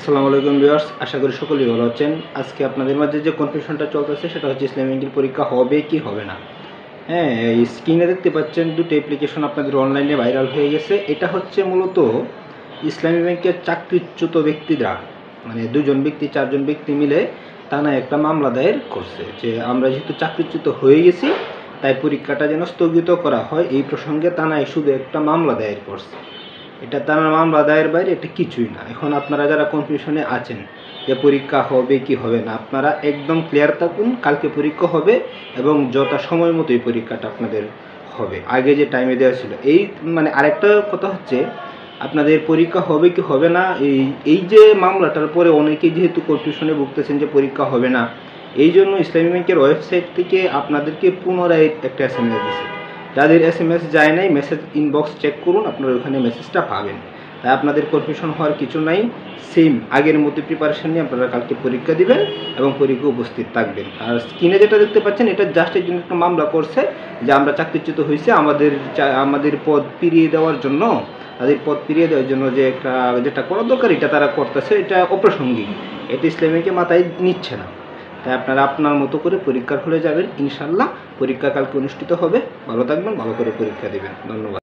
আসসালামু আলাইকুম ভিউয়ার্স, আশা করি সকলেই ভালো আছেন। আজকে আপনাদের মাঝে যে কনফিউশনটা চলতেছে সেটা হচ্ছে ইসলামী ব্যাংকের পরীক্ষা হবে কি হবে না। হ্যাঁ, এই স্ক্রিনে দেখতে পাচ্ছেন দুটো অ্যাপ্লিকেশন আপনাদের অনলাইনে ভাইরাল হয়ে গেছে। এটা হচ্ছে মূলত ইসলামী ব্যাংকের চাকরিচ্যুত ব্যক্তিরা, মানে দুজন ব্যক্তি চারজন ব্যক্তি মিলে টানা একটা মামলা দায়ের করছে যে আমরা যেহেতু চাকরিচ্যুত হয়ে গেছি তাই পরীক্ষাটা যেন স্থগিত করা হয়। এই প্রসঙ্গে টানায় শুধু একটা মামলা দায়ের করছে। এটা তার মামলা দায়ের বাইরে এটা কিছুই না। এখন আপনারা যারা কনফিউশনে আছেন যে পরীক্ষা হবে কি হবে না, আপনারা একদম ক্লিয়ার থাকুন। কালকে পরীক্ষা হবে এবং যথা সময় মতোই পরীক্ষাটা আপনাদের হবে, আগে যে টাইমে দেওয়া ছিল। এই মানে আরেকটা কথা হচ্ছে আপনাদের পরীক্ষা হবে কি হবে না, এই যে মামলাটার পরে অনেকেই যেহেতু কনফিউশনে ভুগতেছেন যে পরীক্ষা হবে না, এই জন্য ইসলামী ব্যাংকের ওয়েবসাইট থেকে আপনাদেরকে পুনরায় একটা SMS দিচ্ছে। যাদের SMS যায় নাই, মেসেজ ইনবক্স চেক করুন, আপনারা ওখানে মেসেজটা পাবেন। তাই আপনাদের কনফিউশন হওয়ার কিছু নাই। সেম আগের মতো প্রিপারেশন নিয়ে আপনারা কালকে পরীক্ষা দিবেন এবং পরীক্ষা উপস্থিত থাকবেন। আর স্ক্রিনে যেটা দেখতে পাচ্ছেন এটা জাস্ট একজন একটা মামলা করছে যে আমরা চাকরিচ্যুত হয়েছে, আমাদের পদ ফিরিয়ে দেওয়ার জন্য, তাদের পদ ফিরিয়ে দেওয়ার জন্য যে যেটা করা দরকার এটা তারা করতেছে, এটা অপ্রাসঙ্গিক। এটা ইসলামীকে মাথায় নিচ্ছে না। তাই আপনারা আপনার মতো করে পরীক্ষার হলে যাবেন, ইনশাল্লাহ পরীক্ষা কালকে অনুষ্ঠিত হবে। ভালো থাকবেন, ভালো করে পরীক্ষা দেবেন। ধন্যবাদ।